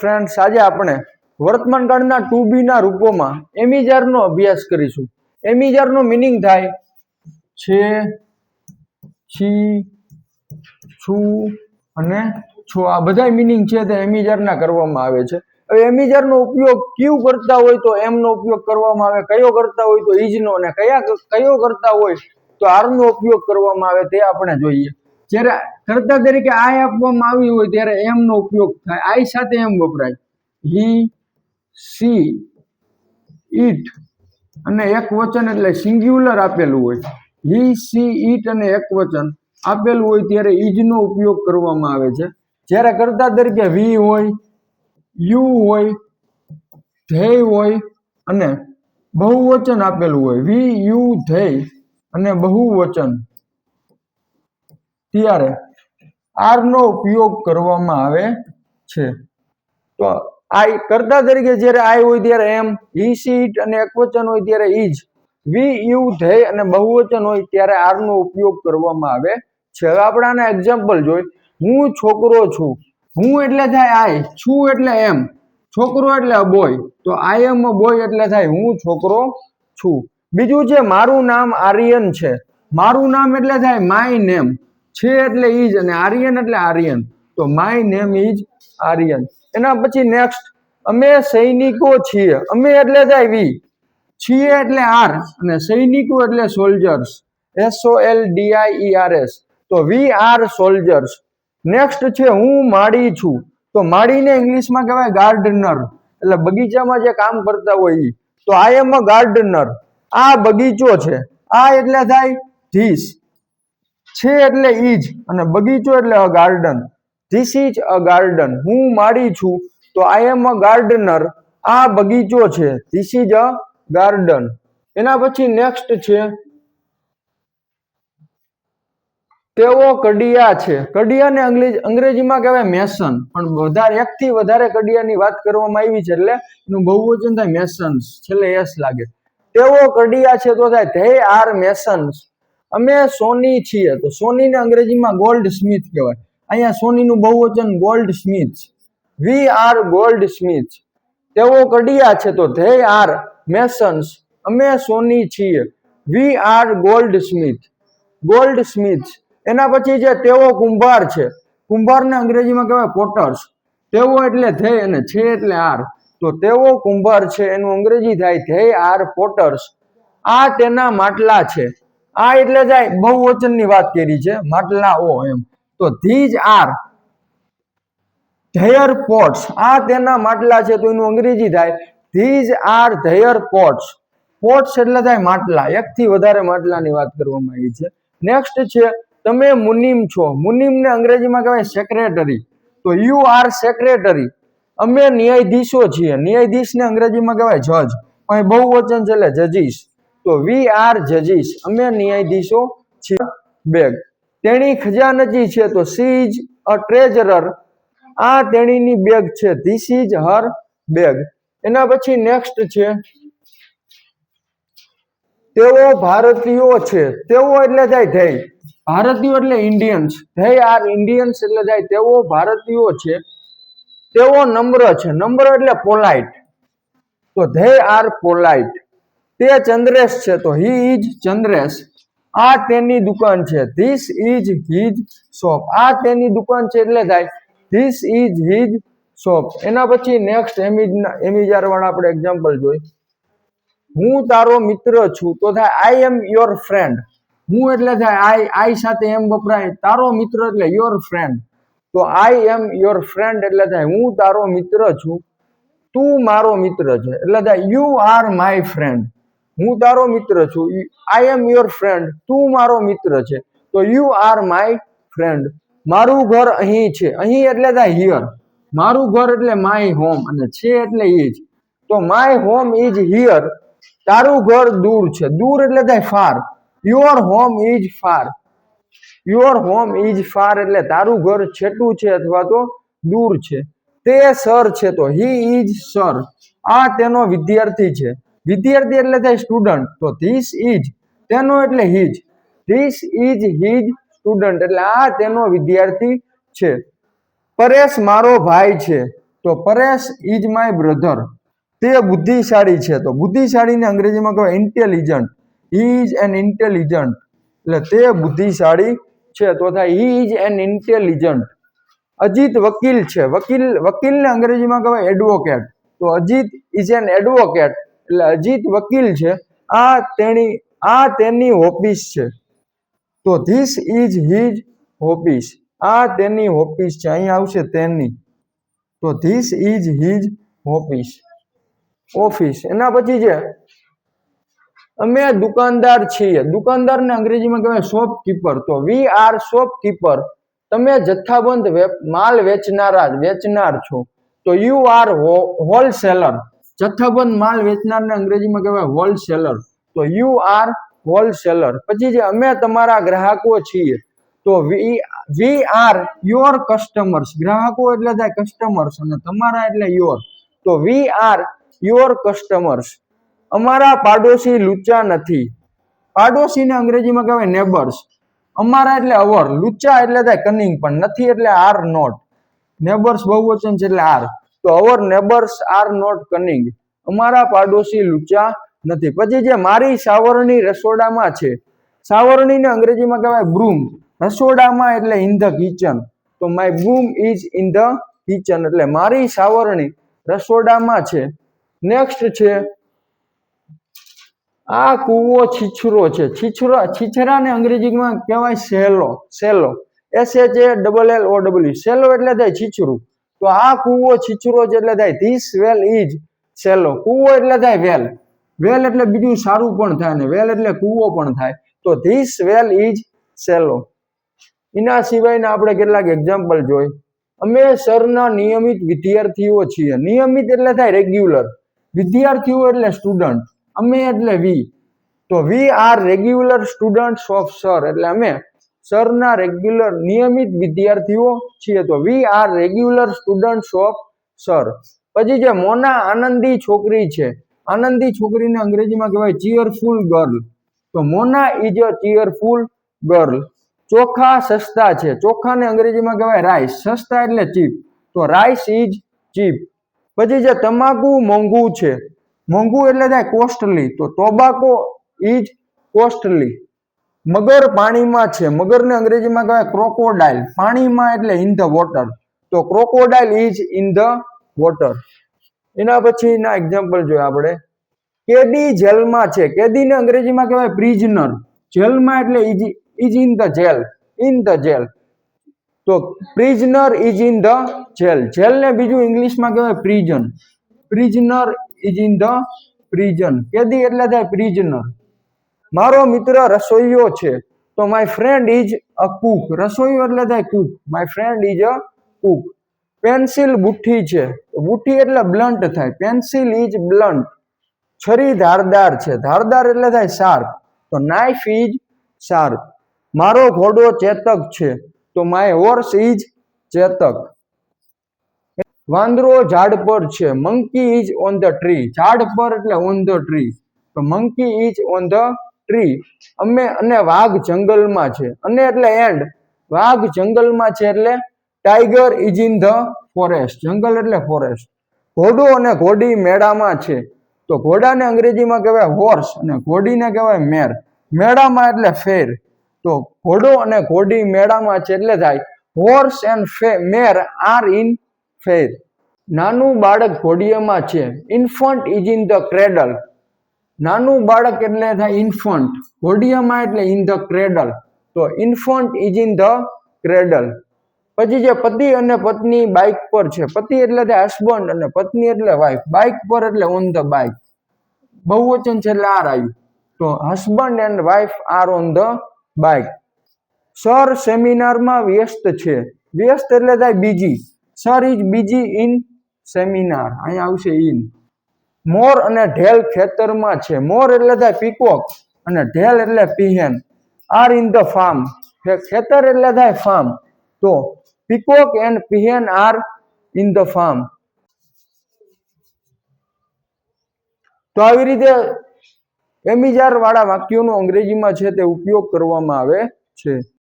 Friends, આજે આપણે વર્તમાન કાળના ટુ બી ના રૂપોમાં એમિજારનો અભ્યાસ કરીશું. એમિજારનો મિનિંગ થાય છે, છી, છું અને છો. આ બધા મિનિંગ છે તે એમિજારના કરવામાં આવે છે. હવે એમિજારનો ઉપયોગ ક્યુ કરતા હોય તો એમ નો ઉપયોગ કરવામાં આવે, કયો કરતા હોય તો ઇજ નો, અને કયો કરતા હોય તો આર નો ઉપયોગ કરવામાં આવે તે આપણે જોઈએ. જ્યારે કર્તા તરીકે આઈ આપવામાં આવી હોય ત્યારે એમ નો ઉપયોગ થાય. આઈ સાથે એમ વપરાય. હી, સી, ઈટ અને એક વચન એટલે સિંગ્યુલર આપેલું હોય. હી, સી, ઈટ અને એક વચન આપેલું હોય ત્યારે ઈજ નો ઉપયોગ કરવામાં આવે છે. જ્યારે કર્તા તરીકે વી હોય, યુ હોય, ધેય હોય અને બહુવચન આપેલું હોય, વી, યુ, ધેય અને બહુવચન, ત્યારે આર નો ઉપયોગ કરવામાં આવે છે. તો આઈ કર્તા તરીકે જ્યારે આઈ હોય ત્યારે એમ, હી, સી, ઈટ અને એકવચન હોય ત્યારે ઈજ, વી, યુ, ધેય અને બહુવચન હોય ત્યારે આર નો ઉપયોગ કરવામાં આવે છે. હવે આપણે આના એક્ઝામ્પલ જોઈ. હું છોકરો છું. હું એટલે થાય આઈ, છું એટલે એમ, છોકરો એટલે બોય, તો આઈ એમ અ બોય એટલે થાય હું છોકરો છું. બીજું છે મારું નામ આર્યન છે. મારું નામ એટલે થાય માય નેમ, છે એટલે ઈજ અને આર્યન એટલે આર્યન, તો માય નેમ ઇઝ આર્યન. એના પછી નેક્સ્ટ, અમે સૈનિકો છીએ. અમે એટલે થાય વી, છીએ એટલે આર અને સૈનિકો એટલે સોલ્જર્સ, SOLDIERS, તો વી આર સોલ્જર્સ. નેક્સ્ટ છે હું માળી છું. તો માળીને ઇંગ્લિશમાં કહેવાય ગાર્ડનર, એટલે બગીચામાં જે કામ કરતા હોય ઈ, તો આઈ એમ અ ગાર્ડનર. આ બગીચો છે. આ એટલે થાય ધીસ, છે એટલે ઈજ અને બગીચો એટલે અ garden, this is a garden. હું માળી છું તો આઈ એમ અ ગાર્ડનર. આ બગીચો છે, ધીસ ઇઝ અ ગાર્ડન. એના પછી નેક્સ્ટ છે તેઓ કડિયા છે. કડિયાને અંગ્રેજીમાં કહેવાય મેસન, પણ વધારે એકથી વધારે કડિયાની વાત કરવામાં આવી છે એટલે એનું બહુવચન થાય મેસન્સ, છેલ્લે એસ લાગે. તેઓ કડિયા છે તો થાય ધે આર મેસન્સ. અમે સોની છીએ. તો સોનીને અંગ્રેજીમાં ગોલ્ડ સ્મિથ કહેવાય. અહીંયા સોનીનું બહુવચન gold Smith, we are gold Smith. તેઓ કડિયા છે તો ધે આર મેસન્સ. અમે સોની છીએ, we are gold Smith, gold Smith. એના પછી છે તેઓ કુંભાર છે. કુંભારને અંગ્રેજીમાં કહેવાય પોટર્સ. તેઓ એટલે ધે અને છે એટલે આર, તો તેઓ કુંભાર છે એનું અંગ્રેજી થાય ધે આર પોટર્સ. આ તેના માટલા છે. આ એટલે થાય બહુવચનની વાત કરી છે, માટલાઓ એમ, તો ધીજ આર ધેયર પોટ્સ. આ તેના માટલા છે તો એનું અંગ્રેજી થાય these are their pots. Pots એટલે થાય માટલા, એકથી વધારે માટલાની વાત કરવામાં આવી છે. નેક્સ્ટ છે તમે મુનિમ છો. મુનિમને અંગ્રેજીમાં કહેવાય સેક્રેટરી, તો યુ આર સેક્રેટરી. અમે ન્યાયાધીશો છીએ. ન્યાયાધીશને અંગ્રેજીમાં કહેવાય જજ, અહીં બહુવચન છે એટલે જજીસ, તો વી આર જજીસ. અમે ન્યાયાધીશો છીએ. બેગ. તેણી ખજાનચી છે તો સી ઇઝ અ ટ્રેઝરર. આ તેણીની બેગ છે, ધીસ ઇઝ હર બેગ. એના પછી નેક્સ્ટ છે તેઓ ભારતીયો છે. તેઓ એટલે થાય ધેય, ભારતીયો એટલે ઇન્ડિયન્સ, ધે આર ઇન્ડિયન્સ એટલે થાય તેઓ ભારતીયો છે. તેઓ નમ્ર છે. નમ્ર એટલે પોલાઇટ, તો ધે આર પોલાઇટ. તે ચંદ્રેશ છે તો હી ઇઝ ચંદ્રેશ. આ તેની દુકાન છે, ધીસ ઇઝ હિઝ શોપ. આ તેની દુકાન છે એટલે થાય ધીસ ઇઝ હિઝ શોપ. એના પછી નેક્સ્ટ એમિજાર વાળા આપણે એક્ઝામ્પલ જોઈ. હું તારો મિત્ર છું તો થાય આઈ એમ યોર ફ્રેન્ડ. હું એટલે થાય આઈ સાથે એમ વપરાય. તારો મિત્ર એટલે યોર ફ્રેન્ડ, તો આઈ એમ યોર ફ્રેન્ડ એટલે થાય હું તારો મિત્ર છું, તું મારો મિત્ર છે એટલે થાય યુ આર માય ફ્રેન્ડ. હું તારો મિત્ર છું, આઈ એમ યોર ફ્રેન્ડ, તું મારો મિત્ર છે, તો યુ આર માય ફ્રેન્ડ. મારું ઘર અહીં છે. અહીં એટલે થાય હિયર. મારું ઘર એટલે માય હોમ અને છે એટલે ઇઝ, તો માય હોમ ઇઝ હિયર. તારું ઘર દૂર છે. દૂર એટલે થાય far. Your home is far. Your home is far એટલે તારું ઘર છેટું છે અથવા તો દૂર છે. તે સર છે તો હી ઇઝ સર. આ તેનો વિદ્યાર્થી છે. વિદ્યાર્થી એટલે થાય સ્ટુડન્ટ, તો ધીસ ઇઝ, તેનો એટલે his, this is his student એટલે આ તેનો વિદ્યાર્થી છે. પરેશ મારો ભાઈ છે તો પરેશ ઇઝ માય બ્રધર. તે બુદ્ધિશાળી છે. તો બુદ્ધિશાળીને અંગ્રેજીમાં કહેવાય intelligent. He is an intelligent. એટલે તે બુદ્ધિશાળી છે તો થાય he is an intelligent. Ajit વકીલ છે. વકીલને અંગ્રેજીમાં કહેવાય એડવોકેટ. તો અજીત ઇઝ એન એડવોકેટ. એટલે અજીત વકીલ છે. આ તેની ઓફિસ છે. તો ધીસ ઇઝ હિઝ ઓફિસ. આ તેની ઓફિસ છે. અહીં આવશે તેની. તો this is his office. Office. એના પછી છે અમે દુકાનદાર છીએ. દુકાનદારને અંગ્રેજીમાં કહેવાય શોપકીપર. તો વી આર શોપકીપર. તમે જથ્થાબંધ માલ વેચનાર છો. તો યુ આર હોલસેલર. જથ્થાબંધ માલ વેચનારને અંગ્રેજીમાં કહેવાય હોલસેલર. તો યુ આર હોલસેલર. પછી જે અમે તમારા ગ્રાહકો છીએ. તો વી આર યોર કસ્ટમર્સ. ગ્રાહકો એટલે થાય કસ્ટમર્સ અને તમારા એટલે યોર. તો વી આર યોર કસ્ટમર્સ. અમારા પાડોશી લુચ્ચા નથી. પાડોશીને અંગ્રેજીમાં કહેવાય નેબર્સ. અમારા એટલે અવર. લુચ્ચા એટલે થાય કનિંગ પણ નથી એટલે આર નોટ. નેબર્સ બહુવચન છે એટલે આર. તો અવર નેબર્સ આર નોટ કનિંગ. અમારા પાડોશી લુચ્ચા નથી. પછી જે મારી સાવરણી રસોડામાં છે. સાવરણીને અંગ્રેજીમાં કહેવાય બ્રૂમ. રસોડામાં એટલે ઇન ધ કિચન. તો my broom is in the kitchen. એટલે મારી સાવરણી રસોડામાં છે. નેક્સ્ટ છે આ કૂવો છીછરો છે. છીછરાને અંગ્રેજીમાં કહેવાય સેલો. SHALLOW. સેલો એટલે થાય છીછરું. તો આ કૂવો છીછરો છે એટલે થાય ધીસ વેલ ઇઝ સેલો. કૂવો એટલે થાય વેલ. વેલ એટલે બીજું સારું પણ થાય ને વેલ એટલે કૂવો પણ થાય. તો ધીસ વેલ ઇઝ સેલો. એના સિવાયના આપણે કેટલાક એક્ઝામ્પલ જોઈ. અમે સરના નિયમિત વિદ્યાર્થીઓ છીએ. નિયમિત એટલે થાય રેગ્યુલર. વિદ્યાર્થીઓ એટલે સ્ટુડન્ટ. અમે એટલે વી. તો we are regular students of sir. એટલે અમે સરના રેગ્યુલર નિયમિત વિદ્યાર્થીઓ છીએ. તો we are regular students of sir. પછી જે મોના આનંદી છોકરી છે. આનંદી છોકરીને અંગ્રેજીમાં કહેવાય ચીયરફુલ ગર્લ. તો મોના ઇઝ અ ચીયરફુલ ગર્લ. ચોખા સસ્તા છે. ચોખાને અંગ્રેજીમાં કહેવાય રાઈસ. સસ્તા એટલે ચીપ. તો રાઈસ ઇઝ ચીપ. પછી જે તમાકુ મોંઘું છે. મોંઘું એટલે થાય કોસ્ટલી. તો ટોબાકો ઇઝ કોસ્ટલી. મગર પાણીમાં છે. મગરને અંગ્રેજીમાં કહેવાય ક્રોકોડાઇલ. પાણીમાં એટલે ઇન ધ વોટર. તો crocodile is in the water. એના પછીના એક્ઝામ્પલ જોઈએ આપણે. કેદી જેલમાં છે. કેદીને અંગ્રેજીમાં કહેવાય પ્રિઝનર. જેલમાં એટલે is in the jail. In the jail. તો prisoner is in the jail. જેલને બીજું ઇંગ્લિશમાં કહેવાય prison. Prisoner is in the prison. કેદી એટલે થાય પ્રિઝનર. મારો મિત્ર રસોઈયો છે. તો my friend is a cook. રસોઈયો એટલે થાય cook. My friend is a cook. Pencil બુઠ્ઠી છે. બુઠ્ઠી એટલે બ્લન્ટ થાય. Pencil is blunt. છરી ધારદાર છે. ધારદાર એટલે થાય શાર્પ. તો નાઇફ ઇઝ શાર્પ. મારો ઘોડો ચેતક છે. તો માય હોર્સ ઇઝ ચેતક. વાંદરો ઝાડ પર છે. Monkey is on the tree. ઝાડ પર એટલે ઓન ધ ટ્રી. તો monkey is on the tree. અને વાઘ જંગલમાં છે. અને એટલે એન્ડ. વાઘ જંગલમાં છે એટલે tiger is in the forest. જંગલ એટલે ફોરેસ્ટ. ઘોડો અને ઘોડી મેળામાં છે. તો ઘોડાને અંગ્રેજીમાં કહેવાય હોર્સ અને ઘોડીને કહેવાય મેર. મેળામાં એટલે ફેર. તો ઘોડો અને ઘોડી મેળામાં છે એટલે થાય horse and mare are in fair. નાનું બાળક ઘોડિયામાં છે. Infant is in the cradle. નાનું બાળક એટલે થાય ઇન્ફન્ટ. ઘોડિયામાં એટલે ઇન ધ ક્રેડલ. તો infant is in the cradle. પછી જે પતિ અને પત્ની બાઇક પર છે. પતિ એટલે થાય હસબન્ડ અને પત્ની એટલે વાઇફ. બાઇક પર એટલે ઓન ધ બાઇક. બહુવચન છે એટલે આર આવ્યું. તો husband and wife are on the bike. Sir સેમિનારમાં વ્યસ્ત છે. વ્યસ્ત એટલે થાય બીજી. સર ઇઝ બીજી ઇન સેમિનાર. અહીંયા આવશે ઇન. મોર અને ઢેલ ખેતરમાં છે. મોર એટલે થાય પીકોક અને ઢેલ એટલે પીહેન. Are in the farm. ખેતર એટલે થાય ફાર્મ. તો peacock and પીહેન are in the farm. તો આવી રીતે એમિજાર વાળા વાક્યોનો અંગ્રેજીમાં છે તે ઉપયોગ કરવામાં આવે છે.